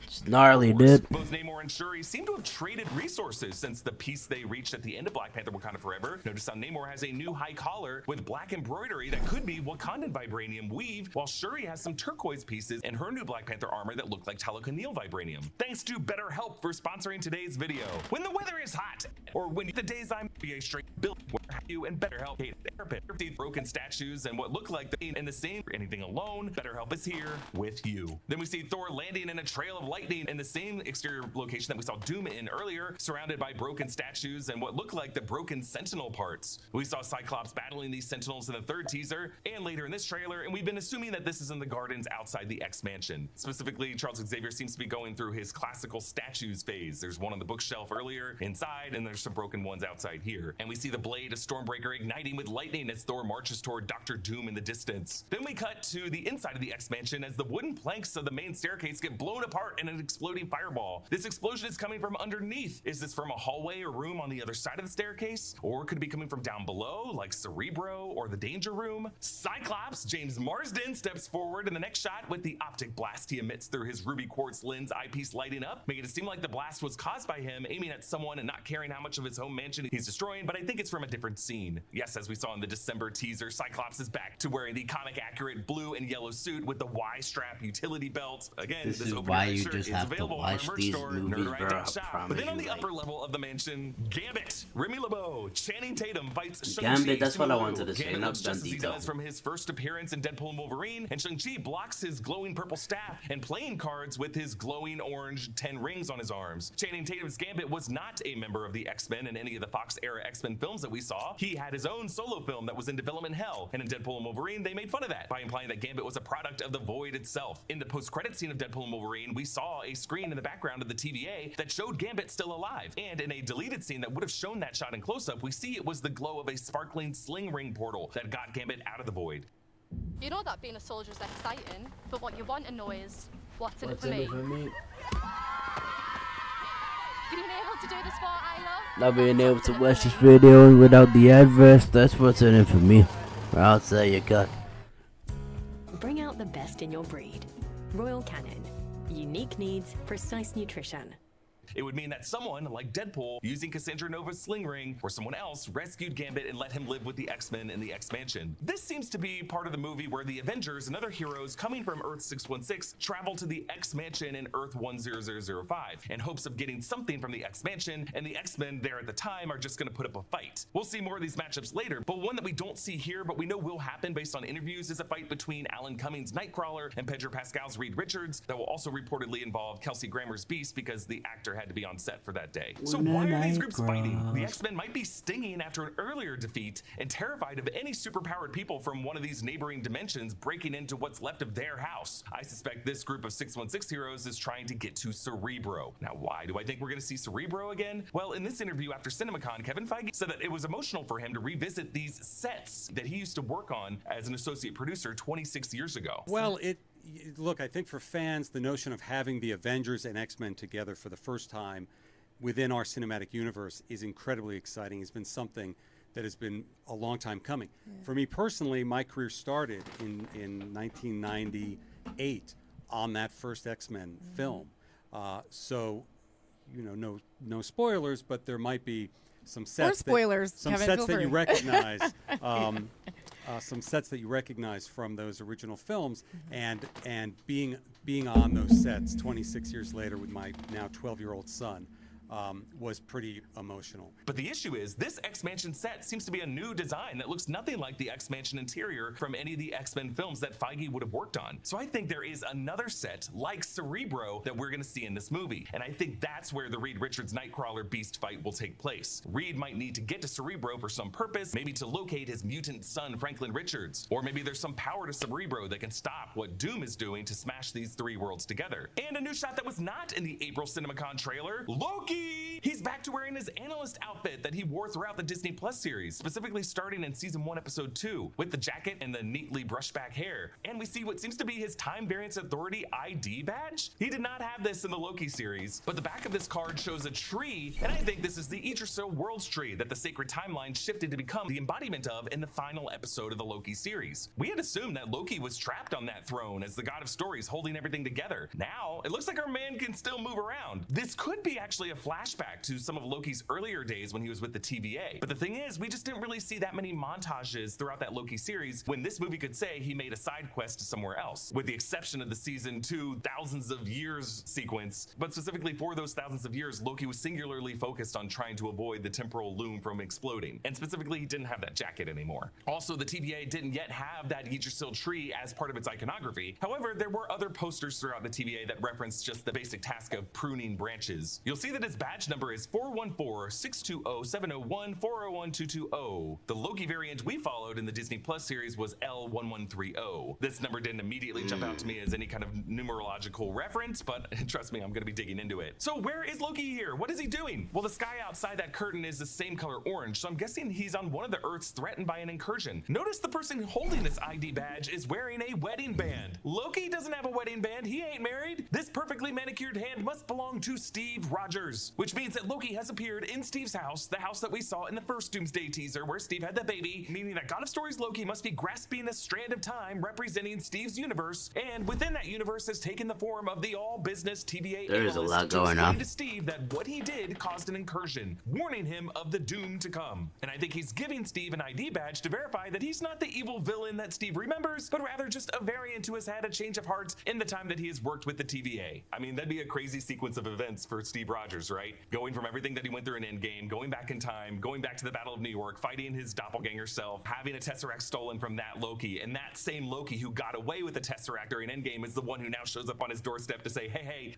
It's gnarly, dude. Both Namor and Shuri seem to have traded resources since the peace they reached at the end of Black Panther Wakanda Forever. Notice how Namor has a new high collar with black embroidery that could be Wakandan vibranium weave, while Shuri has some turquoise pieces in her new Black Panther armor that look like Talokanil vibranium. Thanks to BetterHelp for sponsoring today's video. When the weather is hot, or when the days I'm be a straight build, where have you and BetterHelp hate therapy, broken statues and what look like in the same for anything alone, BetterHelp is here with you. Then we see Thor landing in a trail of lightning in the same exterior location that we saw Doom in earlier, surrounded by broken statues and what look like the broken Sentinel parts. We saw Cyclops battling these Sentinels in the third teaser and later in this trailer, and we've been assuming that this is in the gardens outside the X-Mansion. Specifically, Charles Xavier seems to be going through his classical statues phase. There's one on the bookshelf earlier inside, and there's some broken ones outside here. And we see the blade of Stormbreaker igniting with lightning as Thor marches toward Dr. Doom in the distance. Then we cut to the inside of the X-Mansion as the wooden planks of the main staircase get blown apart in an exploding fireball. This explosion is coming from underneath. Is this from a hallway or room on the other side of the staircase? Or could it be coming from down below, like Cerebro or the Danger Room? Cyclops, James Marsden, steps forward in the next shot with the optic blast he emits through his ruby quartz lens eyepiece lighting up, making it seem like the blast was caused by him aiming at someone and not caring how much of his home mansion he's destroying, but I think it's from a different different scene. Yes, as we saw in the December teaser, Cyclops is back to wearing the comic-accurate blue and yellow suit with the Y-strap utility belt. Again, This is open why eye you shirt just is have to available on our watch merch these store, movies, bro. I nerdwrite.shop. promise But then on you, the like- upper level of the mansion, Gambit, Remy LeBeau, Channing Tatum fights Shang-Chi. Gambit, that's what I Simu wanted to say, Gambit not looks just as he Bandito. does from his first appearance in Deadpool and Wolverine, and Shang-Chi blocks his glowing purple staff and playing cards with his glowing orange 10 rings on his arms. Channing Tatum's Gambit was not a member of the X-Men in any of the Fox-era X-Men films that we saw. He had his own solo film that was in development hell, and in Deadpool and Wolverine, they made fun of that by implying that Gambit was a product of the Void itself. In the post-credit scene of Deadpool and Wolverine, we saw a screen in the background of the TVA that showed Gambit still alive, and in a deleted scene that would have shown that shot in close-up, we see it was the glow of a sparkling sling ring portal that got Gambit out of the Void. You know that being a soldier is exciting, but what you want to know is, what's in it What's for in me? it for me? Being able to do the sport I love. Not being able to watch this video without the adverse, that's what's in it for me. I'll tell you, God. Bring out the best in your breed. Royal Canin. Unique needs, precise nutrition. It would mean that someone like Deadpool using Cassandra Nova's sling ring, or someone else rescued Gambit and let him live with the X-Men in the X-Mansion. This seems to be part of the movie where the Avengers and other heroes coming from Earth 616 travel to the X-Mansion in Earth 10005 in hopes of getting something from the X-Mansion, and the X-Men there at the time are just going to put up a fight. We'll see more of these matchups later, but one that we don't see here but we know will happen based on interviews is a fight between Alan Cummings' Nightcrawler and Pedro Pascal's Reed Richards that will also reportedly involve Kelsey Grammer's Beast because the actor had to be on set for that day. So why are these groups fighting? The X-Men might be stinging after an earlier defeat and terrified of any superpowered people from one of these neighboring dimensions breaking into what's left of their house. I suspect this group of 616 heroes is trying to get to Cerebro. Now, why do I think we're going to see Cerebro again? Well, in this interview after CinemaCon, Kevin Feige said that it was emotional for him to revisit these sets that he used to work on as an associate producer 26 years ago. Well, look, I think for fans, the notion of having the Avengers and X-Men together for the first time within our cinematic universe is incredibly exciting. It's been something that has been a long time coming. Yeah. For me personally, my career started in 1998 on that first X-Men film. So, you know, no spoilers, but there might be some sets. Or spoilers, some Kevin, sets that feel you free. recognize. Some sets that you recognize from those original films, and being on those sets 26 years later with my now 12-year-old son was pretty emotional. But the issue is, this X-Mansion set seems to be a new design that looks nothing like the X-Mansion interior from any of the X-Men films that Feige would have worked on. So I think there is another set like Cerebro that we're going to see in this movie, and I think that's where the Reed Richards Nightcrawler Beast fight will take place. Reed might need to get to Cerebro for some purpose, maybe to locate his mutant son Franklin Richards, or maybe there's some power to Cerebro that can stop what Doom is doing to smash these three worlds together. And a new shot that was not in the April CinemaCon trailer, Loki! He's back to wearing his analyst outfit that he wore throughout the Disney Plus series, specifically starting in season 1, episode 2, with the jacket and the neatly brushed back hair. And we see what seems to be his Time Variance Authority ID badge. He did not have this in the Loki series, but the back of this card shows a tree, and I think this is the Idrisil Worlds tree that the Sacred Timeline shifted to become the embodiment of in the final episode of the Loki series. We had assumed that Loki was trapped on that throne as the god of stories holding everything together. Now, it looks like our man can still move around. This could be actually a flashback to some of Loki's earlier days when he was with the TVA. But the thing is, we just didn't really see that many montages throughout that Loki series when this movie could say he made a side quest somewhere else, with the exception of the season 2 thousands of years sequence. But specifically for those thousands of years, Loki was singularly focused on trying to avoid the temporal loom from exploding. And specifically, he didn't have that jacket anymore. Also, the TVA didn't yet have that Yggdrasil tree as part of its iconography. However, there were other posters throughout the TVA that referenced just the basic task of pruning branches. You'll see that his badge number is 414-620-701-401-220. The Loki variant we followed in the Disney Plus series was L1130. This number didn't immediately jump out to me as any kind of numerological reference, but trust me, I'm going to be digging into it. So where is Loki here? What is he doing? Well, the sky outside that curtain is the same color orange, so I'm guessing he's on one of the Earths threatened by an incursion. Notice the person holding this ID badge is wearing a wedding band. Loki doesn't have a wedding band. He ain't married. This perfectly manicured hand must belong to Steve Rogers. universe, which means that Loki has appeared in Steve's house, the house that we saw in the first Doomsday teaser where Steve had the baby, meaning that God of Stories Loki must be grasping a strand of time representing Steve's universe, and within that universe has taken the form of the all-business TVA There is a lot analyst going on. to Steve that what he did caused an incursion, warning him of the doom to come. And I think he's giving Steve an ID badge to verify that he's not the evil villain that Steve remembers, but rather just a variant who has had a change of heart in the time that he has worked with the TVA. I mean, that'd be a crazy sequence of events for Steve Rogers, right? Going from everything that he went through in Endgame, going back in time, going back to the Battle of New York, fighting his doppelganger self, having a Tesseract stolen from that Loki, and that same Loki who got away with the Tesseract during Endgame is the one who now shows up on his doorstep to say, hey,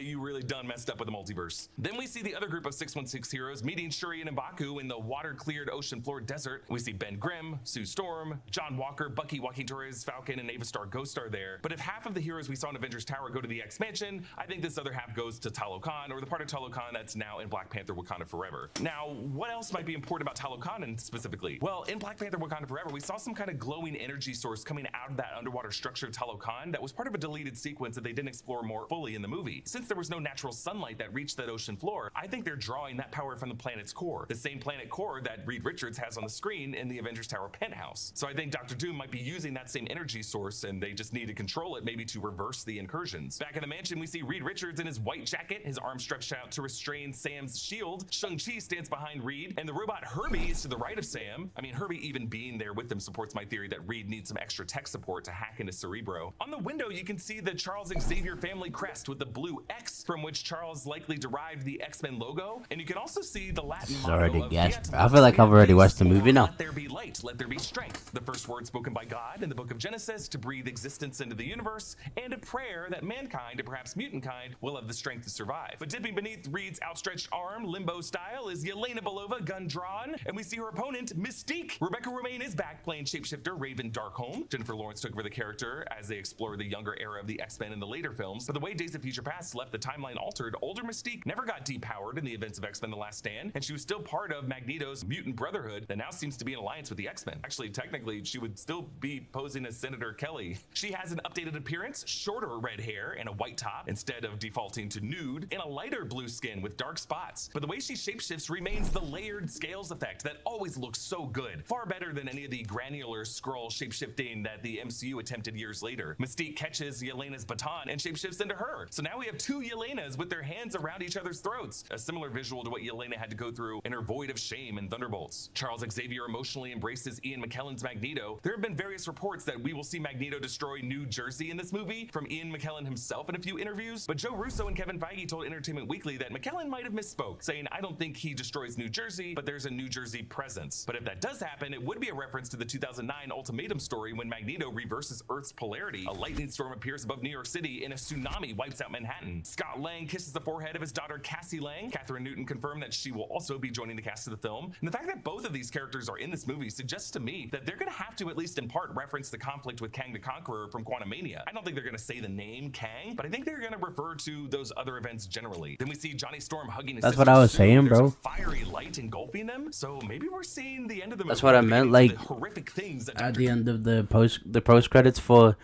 you really done messed up with the multiverse. Then we see the other group of 616 heroes meeting Shuri and M'Baku in the water-cleared ocean floor desert. We see Ben Grimm, Sue Storm, John Walker, Bucky, Joaquin Torres, Falcon, and Ava Star Ghost are there. But if half of the heroes we saw in Avengers Tower go to the X-Mansion, I think this other half goes to Talokan, or the part of Talokan that's now in Black Panther Wakanda Forever. Now, what else might be important about Talokan specifically? Well, in Black Panther Wakanda Forever, we saw some kind of glowing energy source coming out of that underwater structure of Talokan that was part of a deleted sequence that they didn't explore more fully in the movie. Since there was no natural sunlight that reached that ocean floor, I think they're drawing that power from the planet's core, the same planet core that Reed Richards has on the screen in the Avengers Tower penthouse. So I think Dr. Doom might be using that same energy source, and they just need to control it maybe to reverse the incursions. Back in the mansion, we see Reed Richards in his white jacket, his arm stretched out to restrain Sam's shield. Shang-Chi stands behind Reed, and the robot Herbie is to the right of Sam. I mean, Herbie even being there with them supports my theory that Reed needs some extra tech support to hack into Cerebro. On the window, you can see the Charles Xavier family crest with the blue X, from which Charles likely derived the X-Men logo, and you can also see the Latin Already motto of guessed. Fiat I feel like I've already watched the movie now. Let there be light, let there be strength. The first word spoken by God in the book of Genesis to breathe existence into the universe, and a prayer that mankind, and perhaps mutant kind, will have the strength to survive. But dipping beneath Reed's outstretched arm, limbo style, is Yelena Belova, gun drawn, and we see her opponent, Mystique. Rebecca Romijn is back playing shapeshifter Raven Darkholme. Jennifer Lawrence took over the character as they explore the younger era of the X-Men in the later films, but the way Days of Future Past left the timeline altered, older Mystique never got depowered in the events of X-Men The Last Stand, and she was still part of Magneto's mutant brotherhood that now seems to be in alliance with the X-Men. Actually, technically, she would still be posing as Senator Kelly. She has an updated appearance, shorter red hair and a white top instead of defaulting to nude, and a lighter blue skin with dark spots. But the way she shapeshifts remains the layered scales effect that always looks so good, far better than any of the granular scroll shapeshifting that the MCU attempted years later. Mystique catches Yelena's baton and shapeshifts into her. So now we have two Yelenas with their hands around each other's throats, a similar visual to what Yelena had to go through in her Void of Shame and Thunderbolts. Charles Xavier emotionally embraces Ian McKellen's Magneto. There have been various reports that we will see Magneto destroy New Jersey in this movie, from Ian McKellen himself in a few interviews, but Joe Russo and Kevin Feige told Entertainment Weekly that McKellen might have misspoke, saying, I don't think he destroys New Jersey, but there's a New Jersey presence. But if that does happen, it would be a reference to the 2009 Ultimatum story when Magneto reverses Earth's polarity. A lightning storm appears above New York City and a tsunami wipes out Manhattan. Scott Lang kisses the forehead of his daughter Cassie Lang. Catherine Newton confirmed that she will also be joining the cast of the film. And the fact that both of these characters are in this movie suggests to me that they're going to have to at least in part reference the conflict with Kang the Conqueror from Quantumania. I don't think they're going to say the name Kang, but I think they're going to refer to those other events generally. Then we see Johnny Storm hugging his That's sister what I was Sue. saying, There's bro. a fiery light engulfing them, so maybe we're seeing the end of the movie. That's what I meant. Like The horrific things that at the end of the post credits for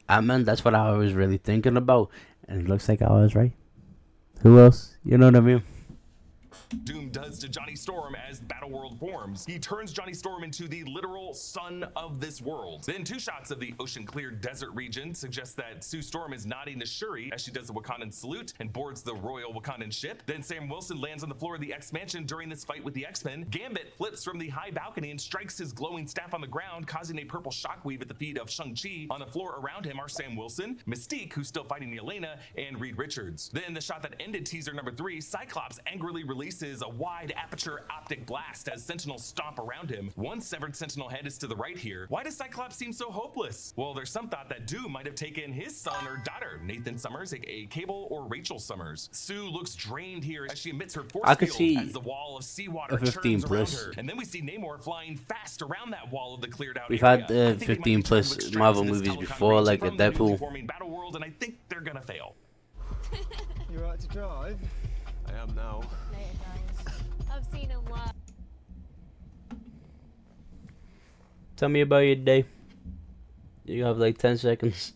Ant-Man. That's what I was really thinking about, and it looks like I was right. Who else? You know what I mean? Doom does to Johnny Storm as the battle world forms. He turns Johnny Storm into the literal son of this world. Then two shots of the ocean-cleared desert region suggest that Sue Storm is nodding to Shuri as she does the Wakandan salute and boards the Royal Wakandan ship. Then Sam Wilson lands on the floor of the X-Mansion during this fight with the X-Men. Gambit flips from the high balcony and strikes his glowing staff on the ground, causing a purple shockweave at the feet of Shang-Chi. On the floor around him are Sam Wilson, Mystique, who's still fighting Yelena, and Reed Richards. Then the shot that ended teaser number 3, Cyclops angrily releases a wide aperture optic blast as Sentinels stomp around him. One severed Sentinel head is to the right here. Why does Cyclops seem so hopeless? Well, there's some thought that Doom might have taken his son or daughter, Nathan Summers, aka Cable, or Rachel Summers. Sue looks drained here as she emits her force I could field see as the wall of seawater a 15 churns around plus. her. And then we see Namor flying fast around that wall of the cleared out We've area. had I think they might 15 be trying to plus extract Marvel this movies Talokan before, region like a from the newly Deadpool. forming battle world, and I think they're gonna fail. You right to drive? I am now. I've seen him live. Tell me about your day. You have like 10 seconds.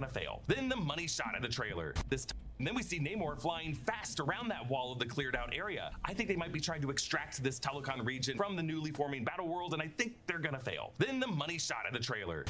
gonna fail. Then the money shot at the trailer. And then we see Namor flying fast around that wall of the cleared out area. I think they might be trying to extract this Telecon region from the newly forming battle world, and I think they're gonna fail. Then the money shot at the trailer.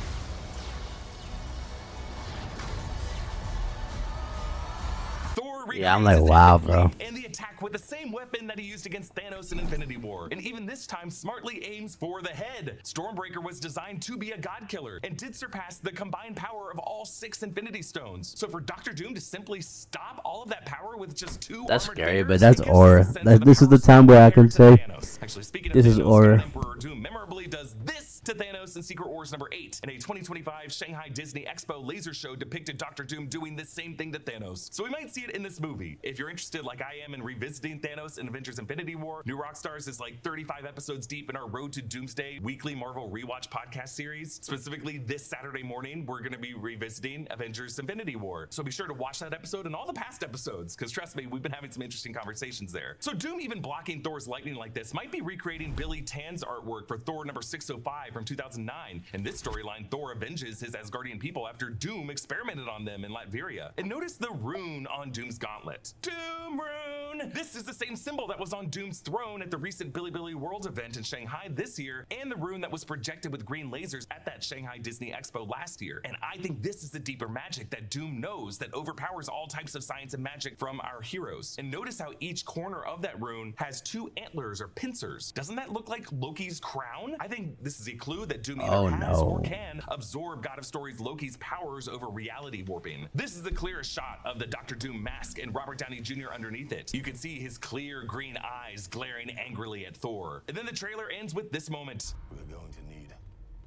Yeah, I'm like, wow, bro. And the attack with the same weapon that he used against Thanos in Infinity War. And even this time, smartly aims for the head. Stormbreaker was designed to be a god killer and did surpass the combined power of all 6 Infinity Stones. So for Doctor Doom to simply stop all of that power with just 2 That's armored scary, fingers, but that's it gives aura. us a sense of the This is the power time where I can say, Actually, speaking of this is Thanos, aura. Emperor Doom memorably does this to Thanos in Secret Wars number 8. In a 2025 Shanghai Disney Expo laser show depicted Doctor Doom doing the same thing to Thanos. So we might see it in this movie. If you're interested like I am in revisiting Thanos in Avengers Infinity War, New Rockstars is like 35 episodes deep in our Road to Doomsday weekly Marvel rewatch podcast series. Specifically this Saturday morning, we're gonna be revisiting Avengers Infinity War. So be sure to watch that episode and all the past episodes, because trust me, we've been having some interesting conversations there. So Doom even blocking Thor's lightning like this might be recreating Billy Tan's artwork for Thor number 605 from 2009. In this storyline, Thor avenges his Asgardian people after Doom experimented on them in Latveria. And notice the rune on Doom's gauntlet. Doom rune! This is the same symbol that was on Doom's throne at the recent Bilibili World event in Shanghai this year, and the rune that was projected with green lasers at that Shanghai Disney Expo last year. And I think this is the deeper magic that Doom knows that overpowers all types of science and magic from our heroes. And notice how each corner of that rune has 2 antlers or pincers. Doesn't that look like Loki's crown? I think this is a clue that Doom either has or can absorb God of Stories Loki's powers over reality warping. This is the clearest shot of the Doctor Doom mask and Robert Downey Jr. underneath it. You can see his clear green eyes glaring angrily at Thor. And then the trailer ends with this moment. We're going to need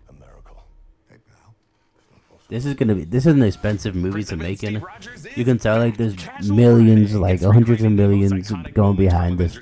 a miracle. Hey, pal. This is an expensive movie to make, and you can tell like there's millions, like hundreds of millions going behind this.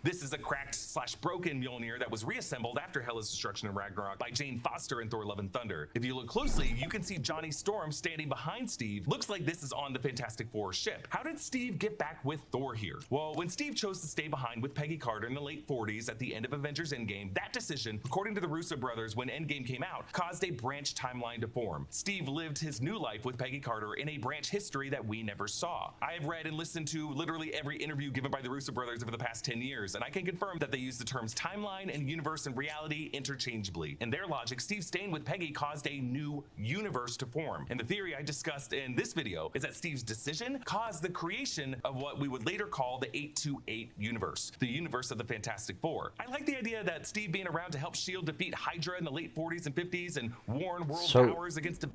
This is a cracked / broken Mjolnir that was reassembled after Hela's destruction in Ragnarok by Jane Foster in Thor Love and Thunder. If you look closely, you can see Johnny Storm standing behind Steve. Looks like this is on the Fantastic Four ship. How did Steve get back with Thor here? Well, when Steve chose to stay behind with Peggy Carter in the late 40s at the end of Avengers Endgame, that decision, according to the Russo brothers when Endgame came out, caused a branch timeline to form. Steve lived his new life with Peggy Carter in a branch history that we never saw. I have read and listened to literally every interview given by the Russo brothers over the past 10 years, and I can confirm that they use the terms timeline and universe and reality interchangeably. In their logic, Steve staying with Peggy caused a new universe to form. And the theory I discussed in this video is that Steve's decision caused the creation of what we would later call the 828 universe, the universe of the Fantastic Four. I like the idea that Steve being around to help S.H.I.E.L.D. defeat Hydra in the late 40s and 50s and warn world powers against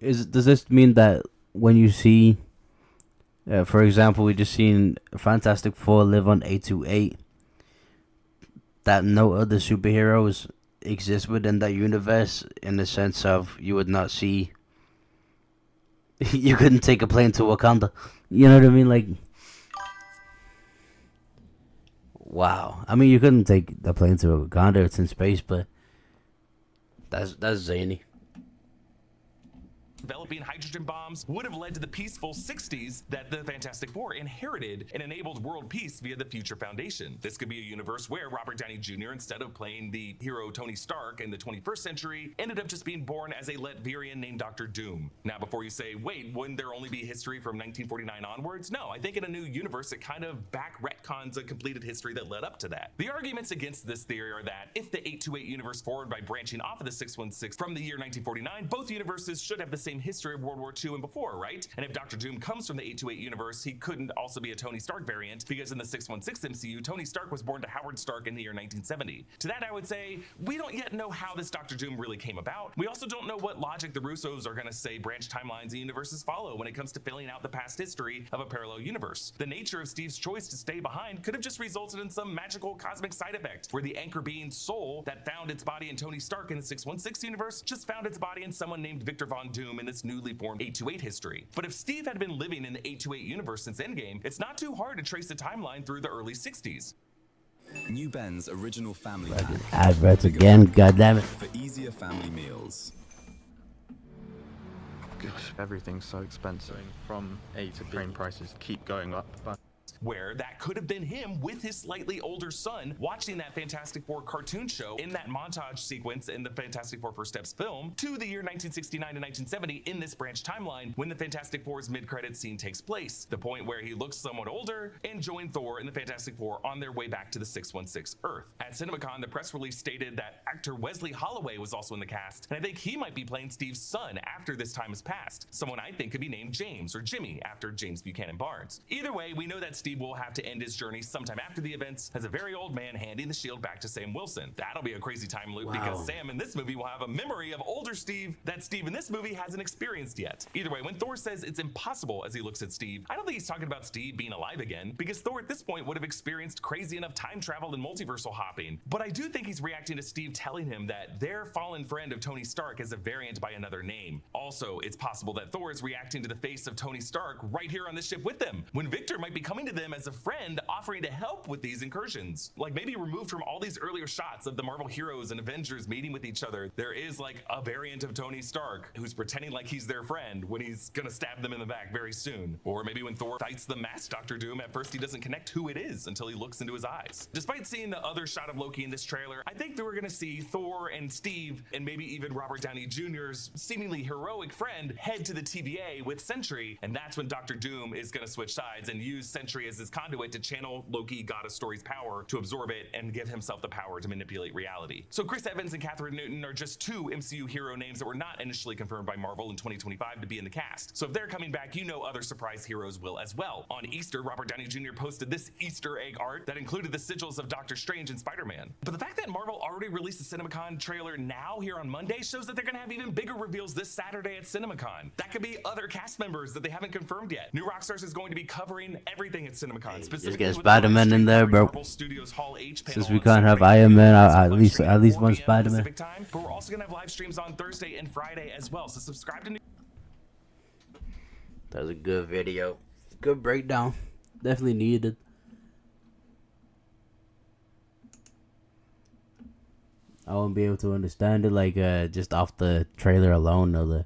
Does this mean that when you see, for example, we just seen Fantastic Four live on 828, that no other superheroes exist within that universe, in the sense of you would not see, you couldn't take a plane to Wakanda, you know what I mean? Like, wow. I mean, you couldn't take the plane to Wakanda, it's in space, but that's zany. Developing hydrogen bombs would have led to the peaceful 60s that the Fantastic Four inherited and enabled world peace via the Future Foundation. This could be a universe where Robert Downey Jr., instead of playing the hero Tony Stark in the 21st century, ended up just being born as a Latvian named Dr. Doom. Now, before you say, wait, wouldn't there only be history from 1949 onwards? No, I think in a new universe, it kind of back retcons a completed history that led up to that. The arguments against this theory are that if the 828 universe forward by branching off of the 616 from the year 1949, both universes should have the same history of World War II and before, right? And if Dr. Doom comes from the 828 universe, he couldn't also be a Tony Stark variant, because in the 616 MCU, Tony Stark was born to Howard Stark in the year 1970. To that, I would say, we don't yet know how this Dr. Doom really came about. We also don't know what logic the Russos are going to say branch timelines and universes follow when it comes to filling out the past history of a parallel universe. The nature of Steve's choice to stay behind could have just resulted in some magical cosmic side effect, where the anchor being Soul that found its body in Tony Stark in the 616 universe just found its body in someone named Victor Von Doom in this newly formed 828 history. But if Steve had been living in the 828 universe since Endgame, it's not too hard to trace the timeline through the early 60s. New Ben's original family Adverts again, goddammit. for easier family meals. Gosh, everything's so expensive. From A to B, train prices keep going up. But where that could have been him with his slightly older son watching that Fantastic Four cartoon show in that montage sequence in the Fantastic Four First Steps film to the year 1969 to 1970 in this branch timeline when the Fantastic Four's mid-credits scene takes place, the point where he looks somewhat older and joined Thor and the Fantastic Four on their way back to the 616 Earth. At CinemaCon, the press release stated that actor Wesley Holloway was also in the cast, and I think he might be playing Steve's son after this time has passed, someone I think could be named James or Jimmy after James Buchanan Barnes. Either way, we know that Steve will have to end his journey sometime after the events as a very old man handing the shield back to Sam Wilson. That'll be a crazy time loop because Sam in this movie will have a memory of older Steve that Steve in this movie hasn't experienced yet. Either way, when Thor says it's impossible as he looks at Steve, I don't think he's talking about Steve being alive again, because Thor at this point would have experienced crazy enough time travel and multiversal hopping. But I do think he's reacting to Steve telling him that their fallen friend of Tony Stark is a variant by another name. Also, it's possible that Thor is reacting to the face of Tony Stark right here on this ship with them, when Victor might be coming to them as a friend offering to help with these incursions. Like maybe removed from all these earlier shots of the Marvel heroes and Avengers meeting with each other, there is like a variant of Tony Stark who's pretending like he's their friend when he's gonna stab them in the back very soon. Or maybe when Thor fights the masked Doctor Doom, at first he doesn't connect who it is until he looks into his eyes. Despite seeing the other shot of Loki in this trailer, I think that we're gonna see Thor and Steve, and maybe even Robert Downey Jr.'s seemingly heroic friend, head to the TVA with Sentry, and that's when Doctor Doom is gonna switch sides and use Sentry as his conduit to channel Loki, God of Story's power, to absorb it and give himself the power to manipulate reality. So Chris Evans and Catherine Newton are just two MCU hero names that were not initially confirmed by Marvel in 2025 to be in the cast. So if they're coming back, you know other surprise heroes will as well. On Easter, Robert Downey Jr. posted this Easter egg art that included the sigils of Doctor Strange and Spider-Man. But the fact that Marvel already released a CinemaCon trailer now here on Monday shows that they're gonna have even bigger reveals this Saturday at CinemaCon. That could be other cast members that they haven't confirmed yet. New Rockstars is going to be covering everything at CinemaCon. Just get Spider-Man in there, bro. Since we can't have Iron Man, at least one Spider-Man. But we're also gonna have live streams on Thursday and Friday as well. So subscribe to. That was a good video. Good breakdown. Definitely needed. I won't be able to understand it like just off the trailer alone or the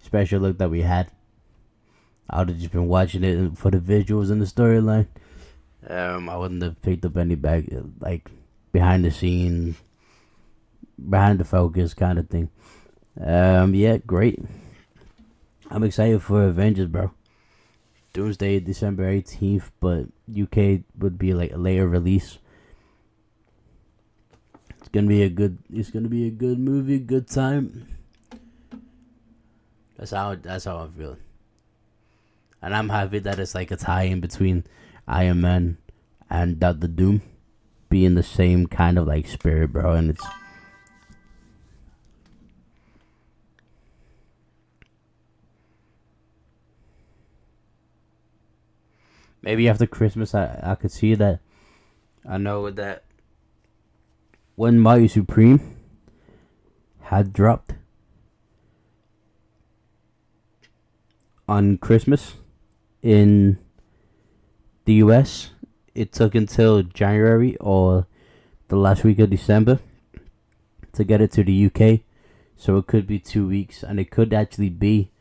special look that we had. I would have just been watching it for the visuals and the storyline. I wouldn't have picked up any back like behind the scene, behind the focus kind of thing. Yeah, great. I'm excited for Avengers, bro. Doomsday, December 18th, but UK would be like a later release. It's gonna be a good movie, good time. That's how I'm feeling. And I'm happy that it's like a tie-in between Iron Man and Doctor Doom being the same kind of like spirit, bro. And it's maybe after Christmas I could see that. I know that when Mighty Supreme had dropped on Christmas in the US, it took until January or the last week of December to get it to the UK. So it could be 2 weeks, and it could actually be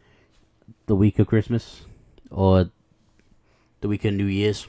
the week of Christmas or the week of New Year's.